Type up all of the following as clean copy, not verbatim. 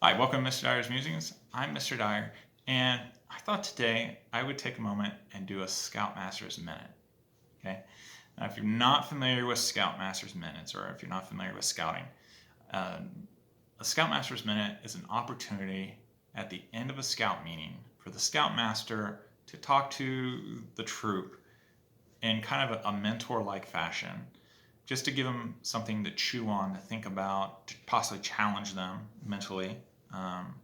Hi, welcome to Mr. Dyer's Musings. I'm Mr. Dyer, and I thought today I would take a moment and do a Scoutmaster's Minute. Okay. Now, if you're not familiar with Scoutmaster's Minutes, or if you're not familiar with scouting, um, a Scoutmaster's Minute is an opportunity at the end of a scout meeting for the Scoutmaster to talk to the troop in kind of a mentor-like fashion, just to give them something to chew on, to think about, to possibly challenge them mentally. Um,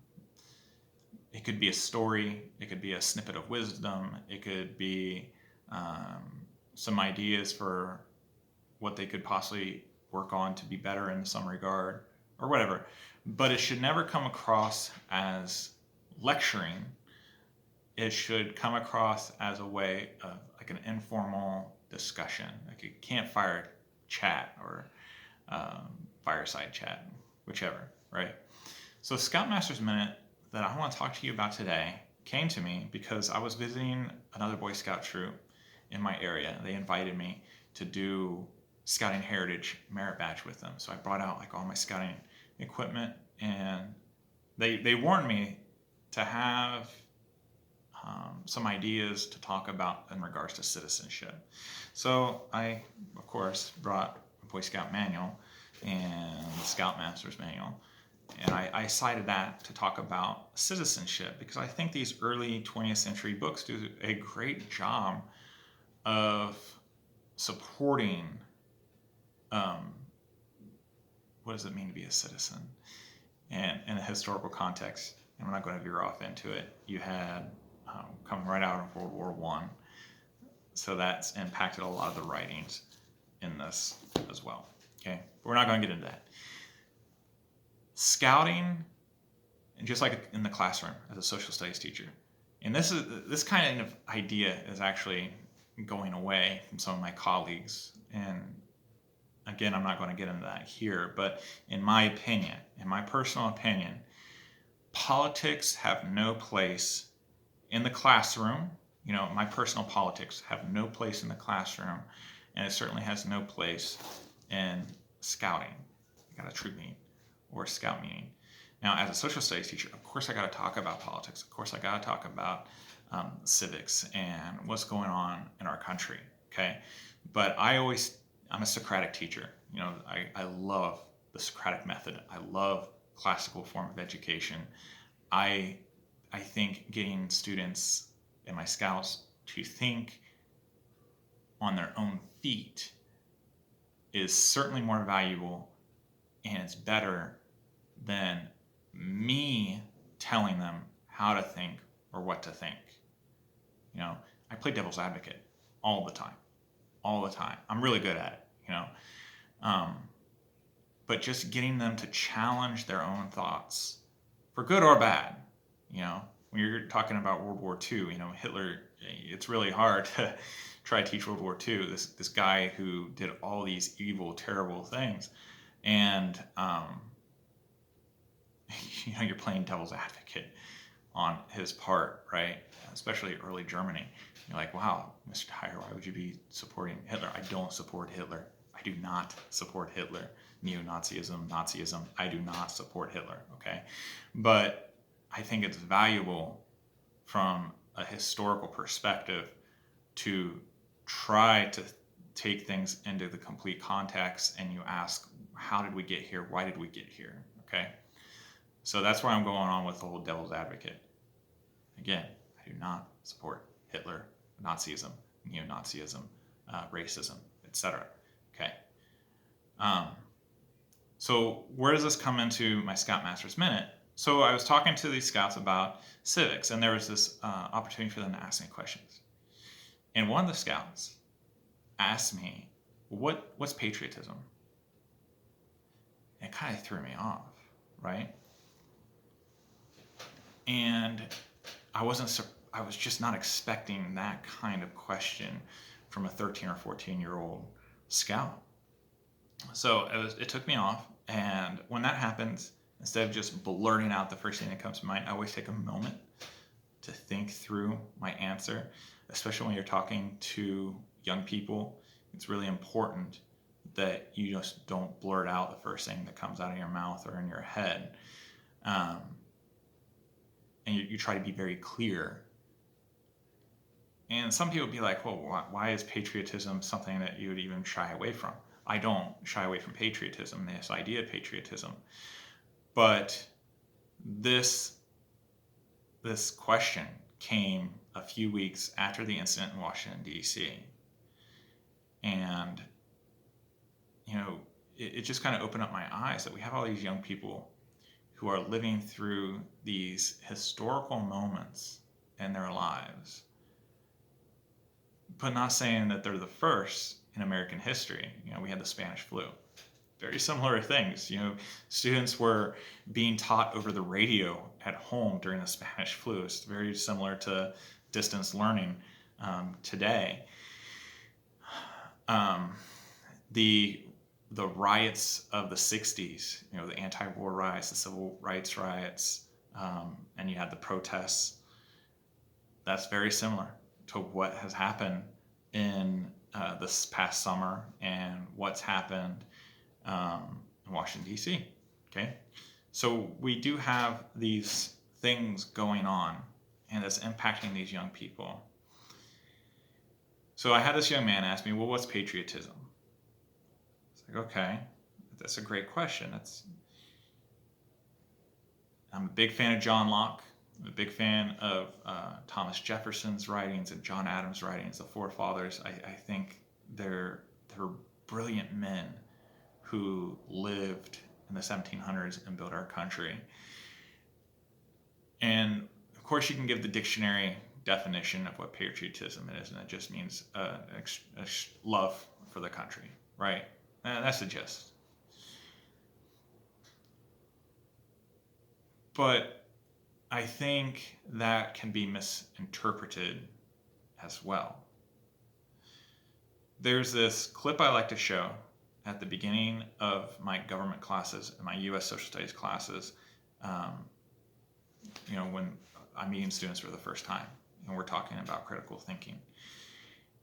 it could be a story, it could be a snippet of wisdom, it could be some ideas for what they could possibly work on to be better in some regard, or whatever. But it should never come across as lecturing. It should come across as a way of like an informal discussion, like a campfire chat or fireside chat, whichever, right? So Scoutmaster's Minute that I want to talk to you about today came to me because I was visiting another Boy Scout troop in my area. They invited me to do Scouting Heritage Merit Badge with them. So I brought out like all my scouting equipment, and they warned me to have some ideas to talk about in regards to citizenship. So I, of course, brought a Boy Scout manual and the Scoutmaster's manual, and I cited that to talk about citizenship because I think these early 20th century books do a great job of supporting um, what does it mean to be a citizen and in a historical context. And we're not going to veer off into it. You had coming right out of World War One, so that's impacted a lot of the writings in this as well. Okay, but we're not going to get into that. Scouting, and just like in the classroom as a social studies teacher, and this kind of idea is actually going away from some of my colleagues. And again, I'm not going to get into that here, but in my opinion, in my personal opinion, politics have no place in the classroom. You know, my personal politics have no place in the classroom, and it certainly has no place in scouting. You got a troop meeting or a scout meeting. Now, as a social studies teacher, of course I got to talk about politics. Of course I got to talk about civics and what's going on in our country. Okay, but I'm a Socratic teacher. You know, I love the Socratic method. I love classical form of education. I I think getting students and my scouts to think on their own feet is certainly more valuable, and it's better than me telling them how to think or what to think. You know, I play devil's advocate all the time, all the time. I'm really good at it, you know. Um, but just getting them to challenge their own thoughts, for good or bad, you know. When you're talking about World War II, you know, Hitler, it's really hard to try to teach World War II. This guy who did all these evil, terrible things, and you know, you're playing devil's advocate on his part, right? Especially early Germany. You're like, wow, Mr. Dyer, why would you be supporting Hitler? I don't support Hitler. I do not support Hitler. Neo-Nazism, Nazism, I do not support Hitler, okay? But I think it's valuable from a historical perspective to try to take things into the complete context, and you ask, how did we get here? Why did we get here? Okay? So that's where I'm going on with the whole devil's advocate. Again, I do not support Hitler, Nazism, neo-Nazism, racism, etc. Okay. So where does this come into my Scoutmaster's Minute? So I was talking to these scouts about civics, and there was this opportunity for them to ask me questions. And one of the scouts asked me, what's patriotism? And it kind of threw me off, right? And I was just not expecting that kind of question from a 13 or 14-year-old scout. So it took me off, and when that happens, instead of just blurting out the first thing that comes to mind, I always take a moment to think through my answer, especially when you're talking to young people. It's really important that you just don't blurt out the first thing that comes out of your mouth or in your head. um, and you try to be very clear. And some people would be like, well, why is patriotism something that you would even shy away from? I don't shy away from patriotism, this idea of patriotism. But this question came a few weeks after the incident in Washington, D.C. And, it just kind of opened up my eyes that we have all these young people who are living through these historical moments in their lives, but not saying that they're the first in American history. We had the Spanish flu. Very similar things. Students were being taught over the radio at home during the Spanish flu. It's very similar to distance learning today. The riots of the 60s, the anti-war riots, the civil rights riots, and you had the protests. That's very similar to what has happened in this past summer and what's happened in Washington, D.C. Okay? So we do have these things going on, and it's impacting these young people. So I had this young man ask me, well, what's patriotism? It's like, okay, that's a great question. I'm a big fan of John Locke. I'm a big fan of Thomas Jefferson's writings and John Adams' writings, the forefathers. I think they're brilliant men who lived in the 1700s and built our country. And of course, you can give the dictionary definition of what patriotism is, and it just means a love for the country, right? That's the gist. But I think that can be misinterpreted as well. There's this clip I like to show at the beginning of my government classes and my U.S. social studies classes, when I'm meeting students for the first time and we're talking about critical thinking.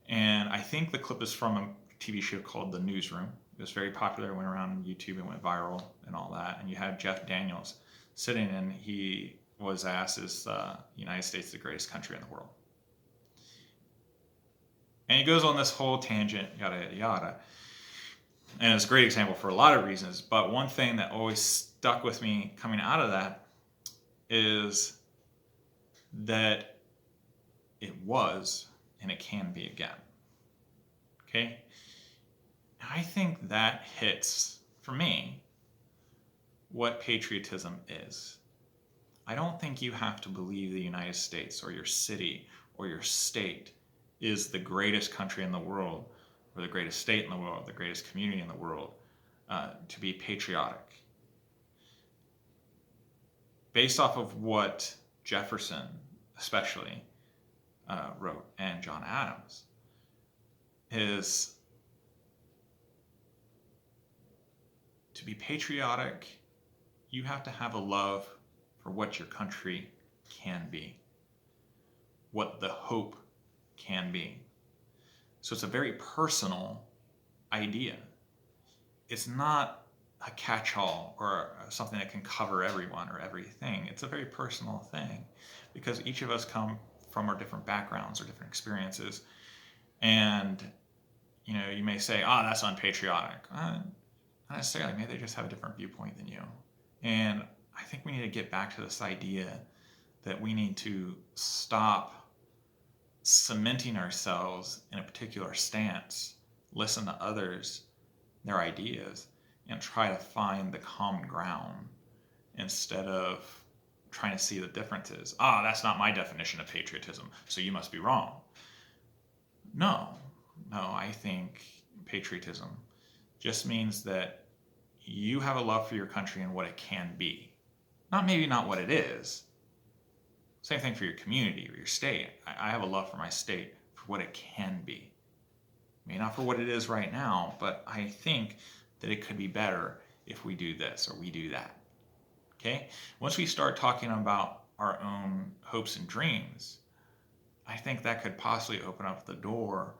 And I think the clip is from a TV show called The Newsroom. It was very popular, went around on YouTube and went viral and all that. And you had Jeff Daniels sitting, and he was asked, is the United States the greatest country in the world? And he goes on this whole tangent, yada, yada, yada. And it's a great example for a lot of reasons. But one thing that always stuck with me coming out of that is that it was, and it can be again. Okay? I think that hits, for me, what patriotism is. I don't think you have to believe the United States or your city or your state is the greatest country in the world, or the greatest state in the world, the greatest community in the world, to be patriotic. Based off of what Jefferson, especially, wrote, and John Adams, is to be patriotic, you have to have a love for what your country can be, what the hope can be. So it's a very personal idea. It's not a catch-all or something that can cover everyone or everything. It's a very personal thing because each of us come from our different backgrounds or different experiences. And, you may say, that's unpatriotic. Not necessarily. Maybe they just have a different viewpoint than you. And I think we need to get back to this idea that we need to stop cementing ourselves in a particular stance, listen to others, their ideas, and try to find the common ground instead of trying to see the differences. That's not my definition of patriotism, so you must be wrong. No, I think patriotism just means that you have a love for your country and what it can be. Maybe not what it is. Same thing for your community or your state. I have a love for my state for what it can be. Maybe not for what it is right now, but I think that it could be better if we do this or we do that. Okay? Once we start talking about our own hopes and dreams, I think that could possibly open up the door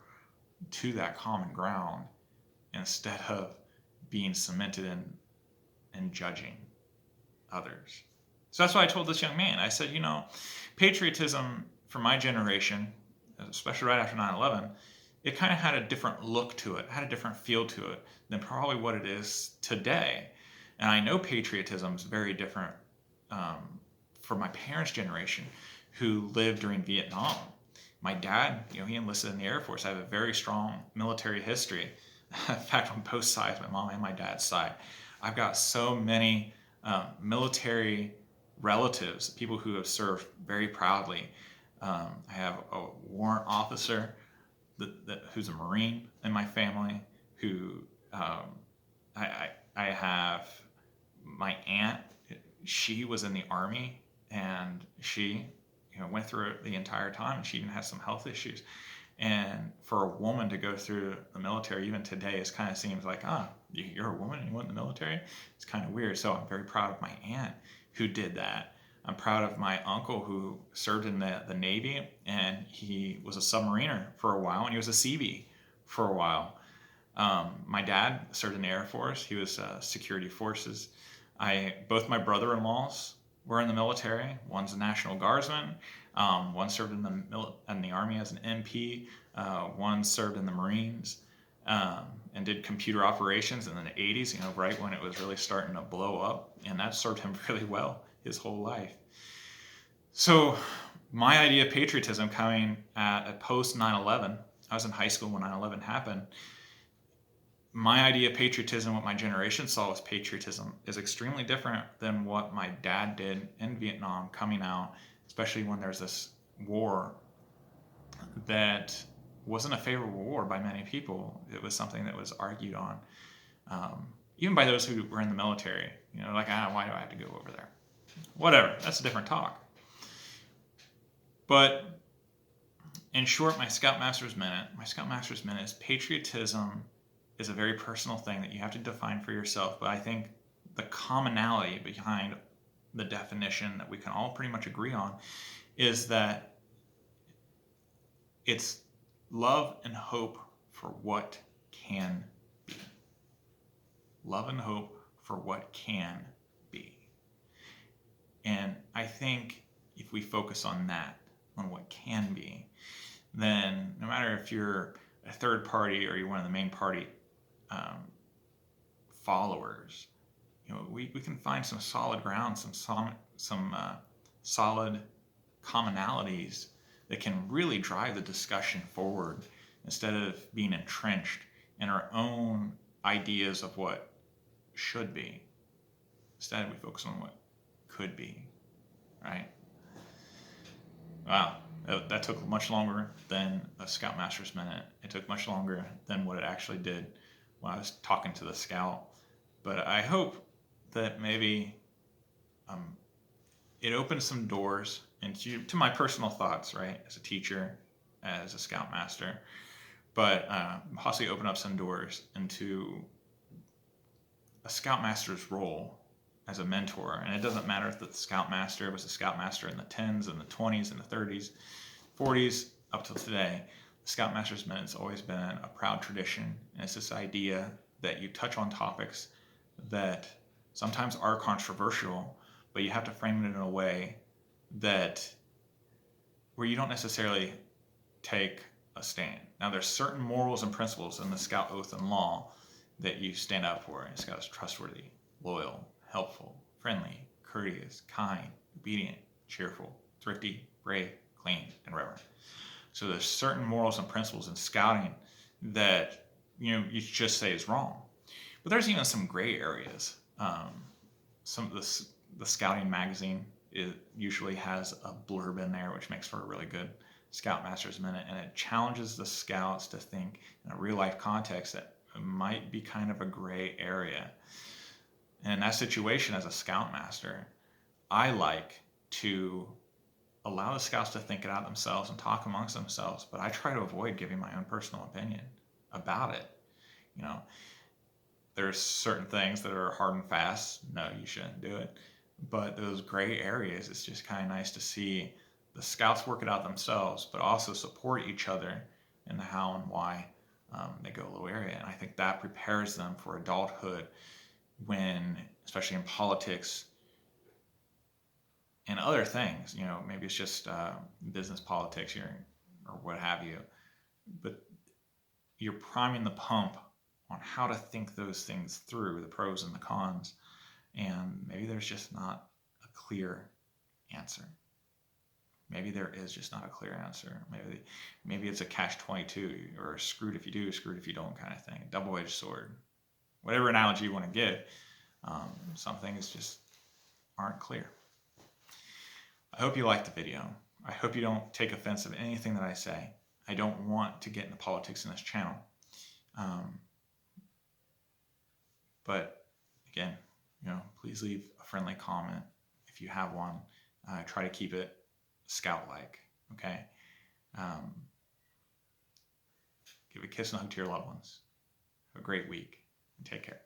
to that common ground instead of being cemented in judging others. So that's what I told this young man. I said, patriotism for my generation, especially right after 9/11, it kind of had a different look to it, had a different feel to it than probably what it is today. And I know patriotism is very different um, for my parents' generation who lived during Vietnam. My dad, he enlisted in the Air Force. I have a very strong military history. In fact, on both sides, my mom and my dad's side, I've got so many military relatives, people who have served very proudly. I have a warrant officer who's a Marine in my family. Who I have my aunt. She was in the Army, and she went through it the entire time, and she even had some health issues. And for a woman to go through the military, even today, it kind of seems like, you're a woman and you went in the military? It's kind of weird. So I'm very proud of my aunt who did that. I'm proud of my uncle who served in the Navy, and he was a submariner for a while, and he was a Seabee for a while. My dad served in the Air Force. He was security forces. Both my brother-in-laws were in the military. One's a National Guardsman. One served in the Army as an MP. One served in the Marines and did computer operations in the 80s, right when it was really starting to blow up. And that served him really well his whole life. So my idea of patriotism coming at a post 9/11, I was in high school when 9/11 happened. My idea of patriotism, what my generation saw as patriotism, is extremely different than what my dad did in Vietnam coming out, especially when there's this war that wasn't a favorable war by many people. It was something that was argued on, even by those who were in the military. Like, why do I have to go over there? Whatever, that's a different talk. But in short, my Scoutmaster's Minute is patriotism is a very personal thing that you have to define for yourself. But I think the commonality behind the definition that we can all pretty much agree on is that it's love and hope for what can be. Love and hope for what can be. And I think if we focus on that, on what can be, then no matter if you're a third party or you're one of the main party followers, we can find some solid ground, some solid commonalities that can really drive the discussion forward instead of being entrenched in our own ideas of what should be. Instead, we focus on what could be, right? Wow, that took much longer than a Scoutmaster's Minute. It took much longer than what it actually did when I was talking to the scout. But I hope that maybe it opens some doors to my personal thoughts, right, as a teacher, as a Scoutmaster, but possibly open up some doors into a Scoutmaster's role as a mentor. And it doesn't matter if the Scoutmaster was a Scoutmaster in the 10s and the 20s and the 30s, 40s, up till today. The Scoutmaster's Minute has always been a proud tradition. And it's this idea that you touch on topics that sometimes are controversial, but you have to frame it in a way where you don't necessarily take a stand. Now, there's certain morals and principles in the Scout Oath and Law that you stand up for. And Scout is trustworthy, loyal, helpful, friendly, courteous, kind, obedient, cheerful, thrifty, brave, clean, and reverent. So there's certain morals and principles in scouting that you just say is wrong. But there's even some gray areas. Some of the scouting magazine usually has a blurb in there, which makes for a really good Scoutmaster's Minute, and it challenges the scouts to think in a real life context that might be kind of a gray area. And in that situation, as a Scoutmaster, I like to allow the scouts to think it out themselves and talk amongst themselves, but I try to avoid giving my own personal opinion about it. There's certain things that are hard and fast. No, you shouldn't do it. But those gray areas, it's just kind of nice to see the scouts work it out themselves, but also support each other in the how and why they go a little area. And I think that prepares them for adulthood when, especially in politics, and other things. Maybe it's just business politics here or what have you. But you're priming the pump on how to think those things through, the pros and the cons. And maybe there's just not a clear answer. Maybe there is just not a clear answer. Maybe it's a catch-22, or screwed if you do, screwed if you don't kind of thing. A double-edged sword. Whatever analogy you want to give, some things just aren't clear. I hope you liked the video. I hope you don't take offense of anything that I say. I don't want to get into politics in this channel. But again, please leave a friendly comment if you have one. Try to keep it Scout-like, okay? Give a kiss and a hug to your loved ones. Have a great week, and take care.